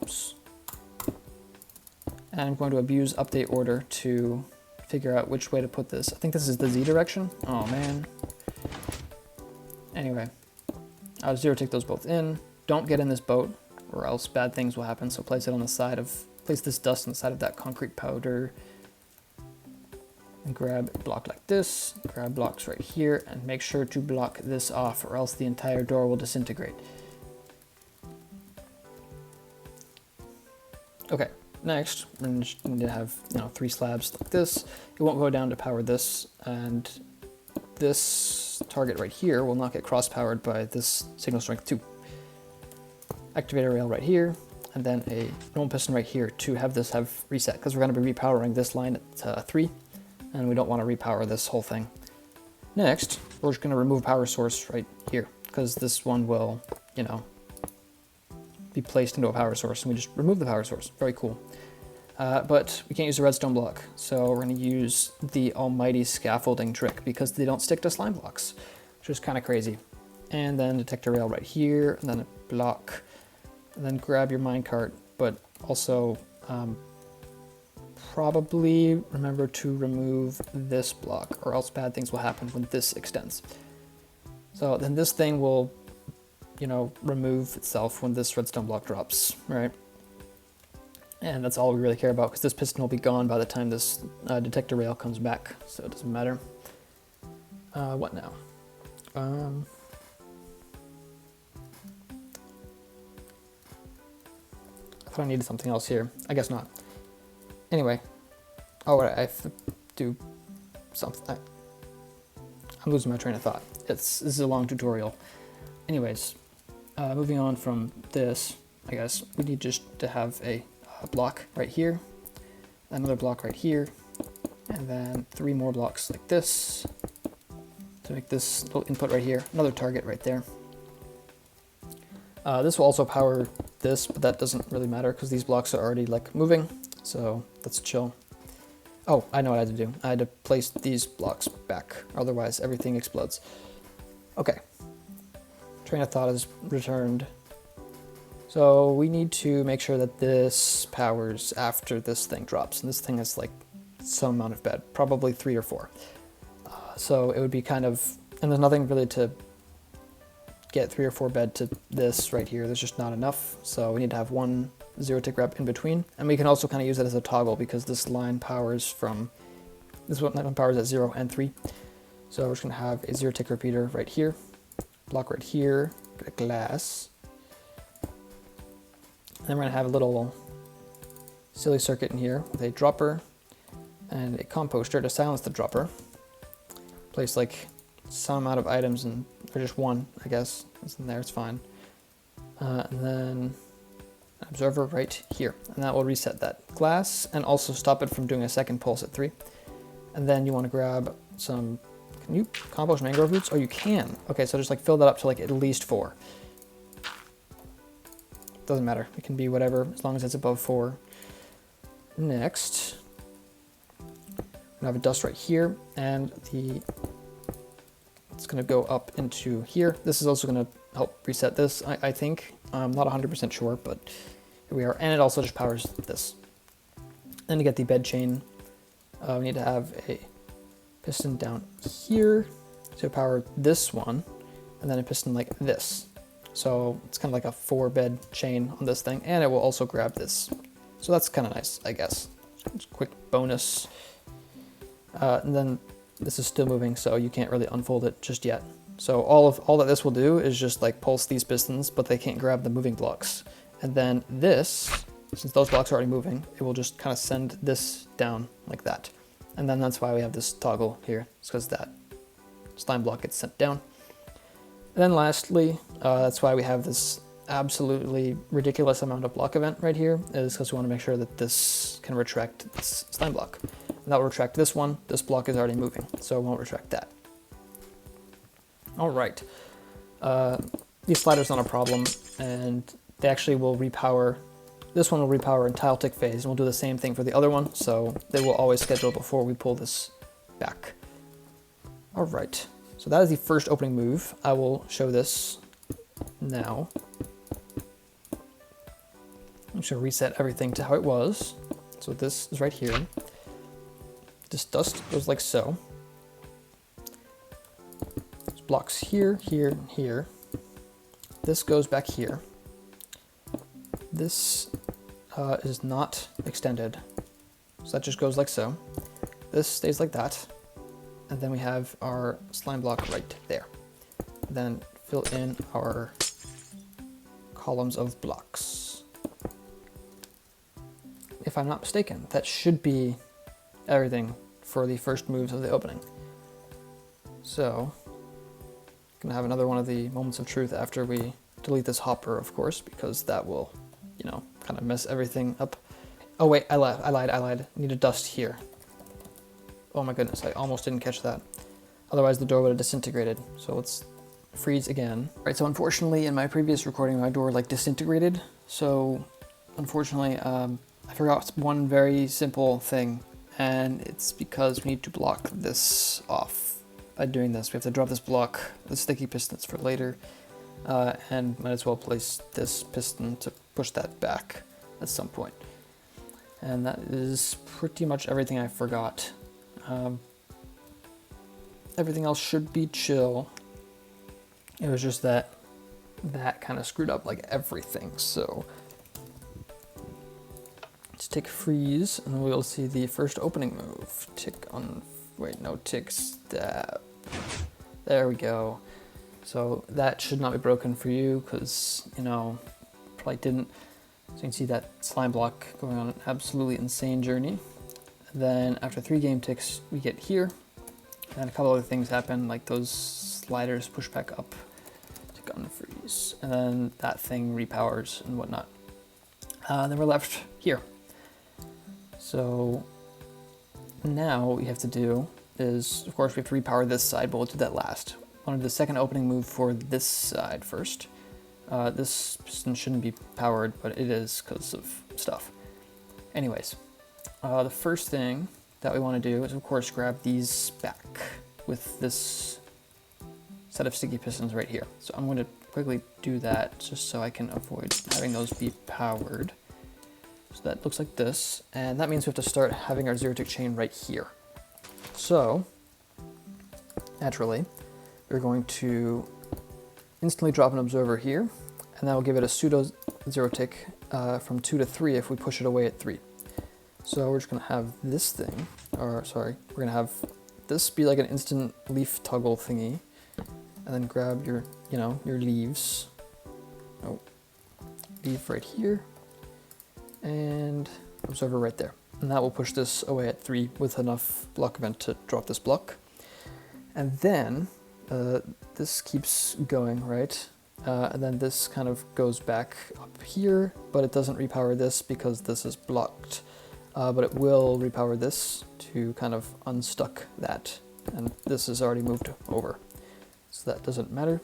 Oops. And I'm going to abuse update order to figure out which way to put this. I think this is the Z direction. Oh man. Anyway, I'll 0-tick those both in. Don't get in this boat, or else bad things will happen. So place it on the side of, place this dust on the side of that concrete powder. And grab a block like this, grab blocks right here, and make sure to block this off, or else the entire door will disintegrate. Okay, next, we're going to have 3 slabs like this. It won't go down to power this, and this target right here will not get cross-powered by this signal strength 2. Activate a rail right here, and then a normal piston right here to have this have reset, because we're going to be repowering this line at 3. And we don't want to repower this whole thing. Next, we're just going to remove power source right here, because this one will, be placed into a power source, and we just remove the power source. Very cool. But we can't use a redstone block, so we're going to use the almighty scaffolding trick, because they don't stick to slime blocks, which is kind of crazy. And then detector rail right here, and then a block, and then grab your minecart, but also probably remember to remove this block, or else bad things will happen when this extends. So then this thing will, remove itself when this redstone block drops, right? And that's all we really care about, because this piston will be gone by the time this detector rail comes back, so it doesn't matter. What now? I thought I needed something else here. I guess not. Anyway, I have to do something. I'm losing my train of thought. This is a long tutorial. Anyways, moving on from this, I guess we need just to have a block right here, another block right here, and then 3 more blocks like this to make this little input right here, another target right there. This will also power this, but that doesn't really matter because these blocks are already like moving, so let's chill. Oh, I know what I had to do. I had to place these blocks back, otherwise everything explodes. Okay, train of thought is returned. So we need to make sure that this powers after this thing drops, and this thing is like some amount of bed, probably 3 or 4. So it would be kind of, and there's nothing really to get 3 or 4 bed to this right here. There's just not enough. So we need to have one 0-tick rep in between. And we can also kind of use it as a toggle because this line powers from, this one powers at 0 and 3. So we're just gonna have a 0-tick repeater right here, block right here, get a glass. And then we're gonna have a little silly circuit in here with a dropper and a composter to silence the dropper. Place like some amount of items in, or just one, I guess, is in there, it's fine. And then an observer right here, and that will reset that glass and also stop it from doing a second pulse at 3. And then you want to grab some, can you compost mangrove roots? Oh, you can. Okay, so just like fill that up to like at least 4. Doesn't matter, it can be whatever as long as it's above 4. Next, I have a dust right here, and it's going to go up into here. This is also going to help reset this, I think. I'm not 100% sure, but here we are. And it also just powers this. Then to get the bed chain, we need to have a piston down here to power this one, and then a piston like this. So it's kind of like a 4-bed chain on this thing, and it will also grab this. So that's kind of nice, I guess. Just a quick bonus. And then this is still moving, so you can't really unfold it just yet. So all that this will do is just like pulse these pistons, but they can't grab the moving blocks. And then this, since those blocks are already moving, it will just kind of send this down like that. And then that's why we have this toggle here. It's because that slime block gets sent down. And then lastly, that's why we have this absolutely ridiculous amount of block event right here, is because we want to make sure that this can retract this slime block. And that will retract this one. This block is already moving, so it won't retract that. All right. These sliders not a problem, and they actually will repower. This one will repower in tile tick phase, and we'll do the same thing for the other one, so they will always schedule before we pull this back. All right. So that is the first opening move. I will show this now. I'm just gonna reset everything to how it was. So this is right here. This dust goes like so. There's blocks here, here, and here. This goes back here. This is not extended. So that just goes like so. This stays like that. And then we have our slime block right there. Then fill in our columns of blocks. If I'm not mistaken, that should be everything for the first moves of the opening. So, gonna have another one of the moments of truth after we delete this hopper, of course, because that will, you know, kind of mess everything up. Oh wait, I lied. I need a dust here. Oh my goodness, I almost didn't catch that. Otherwise the door would have disintegrated. So let's freeze again. Right, so unfortunately in my previous recording, my door like disintegrated. So unfortunately, I forgot one very simple thing, and it's because we need to block this off by doing this. We have to drop this block, the sticky pistons for later, and might as well place this piston to push that back at some point. And that is pretty much everything I forgot. Everything else should be chill. It was just that kind of screwed up like everything. So let's tick freeze, and we'll see the first opening move. Tick on, wait, no, tick stab. There we go. So that should not be broken for you because, you know, probably didn't. So you can see that slime block going on an absolutely insane journey. Then after 3 game ticks, we get here, and a couple other things happen, like those sliders push back up to unfreeze, and then that thing repowers and whatnot. Then we're left here. So now what we have to do is, of course, we have to repower this side, but we'll do that last. I want to do the second opening move for this side first. This piston shouldn't be powered, but it is because of stuff. Anyways, the first thing that we want to do is, of course, grab these back with this set of sticky pistons right here. So I'm going to quickly do that just so I can avoid having those be powered. So that looks like this, and that means we have to start having our zero tick chain right here. So, naturally, we're going to instantly drop an observer here, and that will give it a pseudo zero tick from 2 to 3 if we push it away at 3. So we're just going to have this thing, or sorry, we're going to have this be like an instant leaf toggle thingy, and then grab your, your leaves. Oh, leaf right here, and observer right there. And that will push this away at 3 with enough block event to drop this block. And then this keeps going, right? And then this kind of goes back up here, but it doesn't repower this because this is blocked. But it will repower this to kind of unstuck that. And this is already moved over, so that doesn't matter.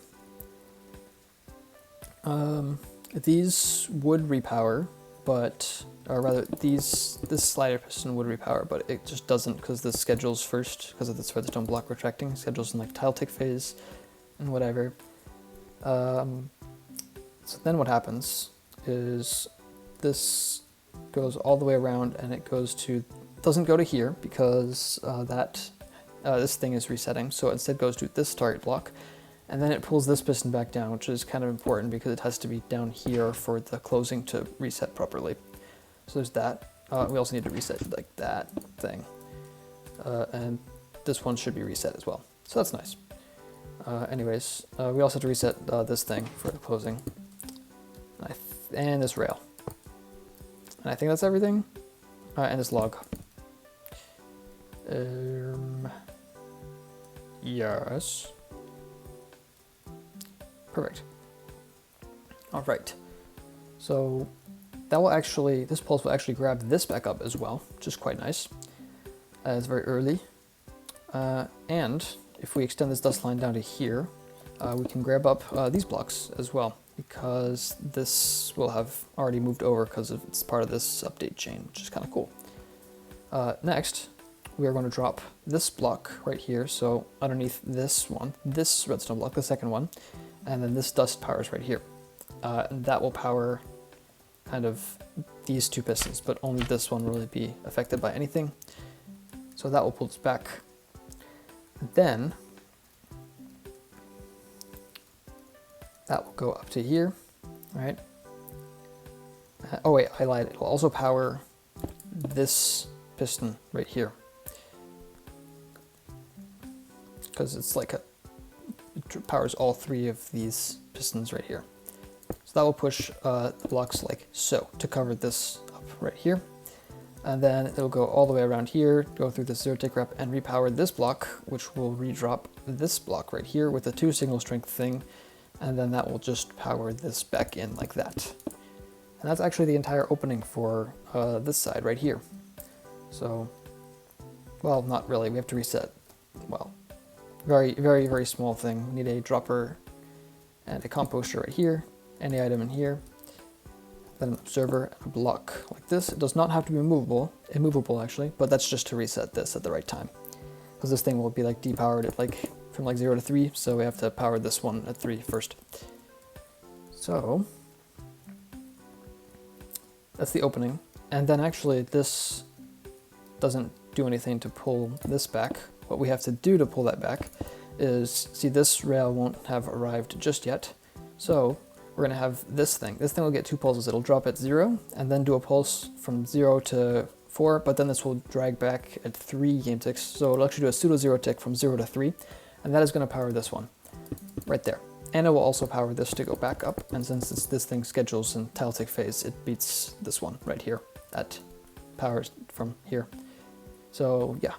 These would repower, but, or rather, this slider piston would repower, but it just doesn't because this schedules first, because of this redstone block retracting, schedules in like tile tick phase and whatever. So then what happens is this goes all the way around, and it goes to, doesn't go to here because this thing is resetting, so it instead goes to this target block, and then it pulls this piston back down, which is kind of important because it has to be down here for the closing to reset properly. So there's that. We also need to reset like that thing, and this one should be reset as well, so that's nice. Anyways, we also have to reset this thing for the closing, and this rail. And I think that's everything. And this log. Yes. Perfect. All right. So that will actually, this pulse will actually grab this back up as well, which is quite nice. It's very early. And if we extend this dust line down to here, we can grab up these blocks as well, because this will have already moved over because it's part of this update chain, which is kind of cool. Next, we are going to drop this block right here, so underneath this one, this redstone block, the second one, and then this dust powers right here. And that will power kind of these two pistons, but only this one will really be affected by anything. So that will pull this back. Then that will go up to here, right? Oh wait, I lied. It will also power this piston right here, because it's like it powers all 3 of these pistons right here. So that will push the blocks like so to cover this up right here. And then it'll go all the way around here, go through this zero tick wrap and repower this block, which will redrop this block right here with a 2 signal strength thing. And then that will just power this back in like that. And that's actually the entire opening for this side right here. So, well, not really, we have to reset. Well, very, very, very small thing. We need a dropper and a composter right here, any item in here, then an observer and a block like this. It does not have to be immovable actually, but that's just to reset this at the right time. Because this thing will be like depowered at like from like 0 to 3, so we have to power this one at 3 first. So that's the opening. And then actually this doesn't do anything to pull this back. What we have to do to pull that back is, see, this rail won't have arrived just yet. So we're gonna have this thing. This thing will get 2 pulses. It'll drop at 0 and then do a pulse from 0 to 4, but then this will drag back at 3 game ticks. So it'll actually do a pseudo 0 tick from 0 to 3, and that is gonna power this one right there. And it will also power this to go back up, and since this thing schedules in tile tick phase, it beats this one right here. That powers from here. So yeah.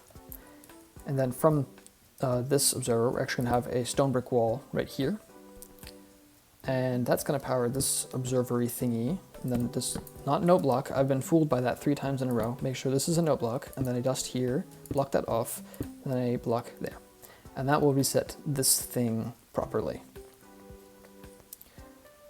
And then from this observer, we're actually gonna have a stone brick wall right here. And that's gonna power this observery thingy. And then this, not note block, I've been fooled by that 3 times in a row. Make sure this is a note block, and then a dust here, block that off, and then a block there. And that will reset this thing properly.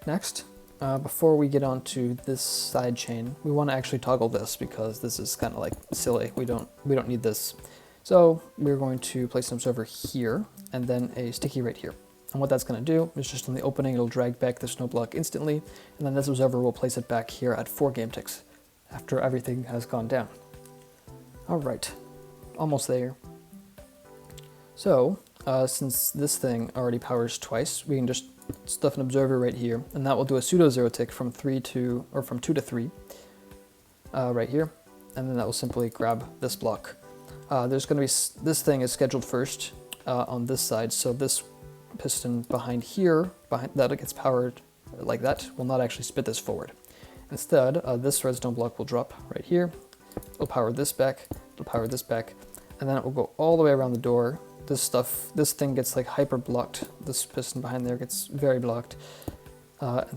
Next, before we get onto this side chain, we want to actually toggle this because this is kind of like silly. We don't need this. So we're going to place an observer here and then a sticky right here. And what that's going to do is just in the opening, it'll drag back the snow block instantly, and then this observer will place it back here at 4 game ticks after everything has gone down. All right, almost there. So since this thing already powers twice, we can just stuff an observer right here, and that will do a pseudo 0 tick from 2 to 3 right here, and then that will simply grab this block. There's going to be, this thing is scheduled first on this side, so this piston behind here, that it gets powered like that, will not actually spit this forward. Instead, this redstone block will drop right here, it'll power this back, it'll power this back, and then it will go all the way around the door. This thing gets like hyper blocked, this piston behind there gets very blocked.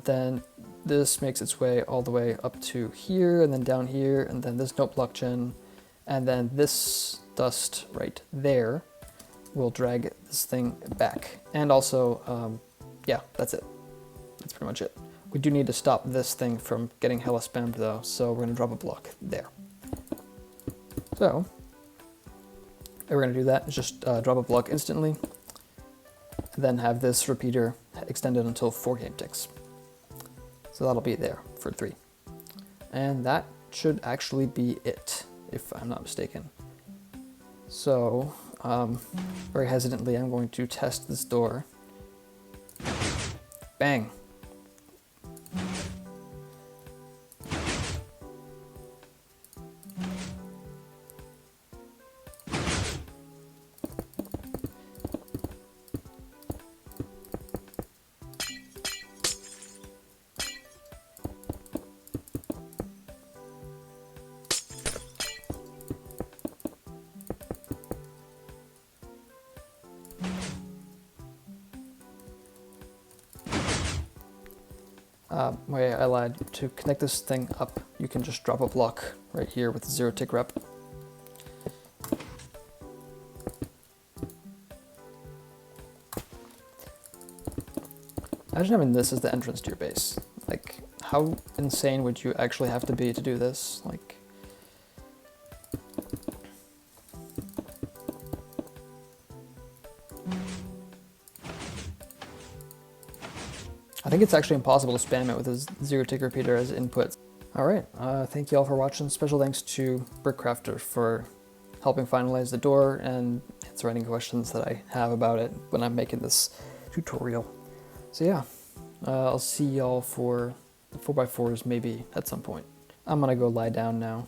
Then this makes its way all the way up to here, and then down here, and then this note block gen, and then this dust right there will drag this thing back. And also, yeah, that's it. That's pretty much it. We do need to stop this thing from getting hella spammed though, so we're gonna drop a block there. So, what we're gonna do that is just drop a block instantly, then have this repeater extended until 4 game ticks. So that'll be there for 3. And that should actually be it, if I'm not mistaken. So, very hesitantly, I'm going to test this door. Bang. Wait, I lied. To connect this thing up, you can just drop a block right here with 0 tick rep. Imagine having this as the entrance to your base. Like, how insane would you actually have to be to do this? Like, I think it's actually impossible to spam it with a 0 tick repeater as input. Alright, thank you all for watching. Special thanks to Brickcrafter for helping finalize the door and answer any questions that I have about it when I'm making this tutorial. So yeah, I'll see y'all for the 4x4s maybe at some point. I'm gonna go lie down now.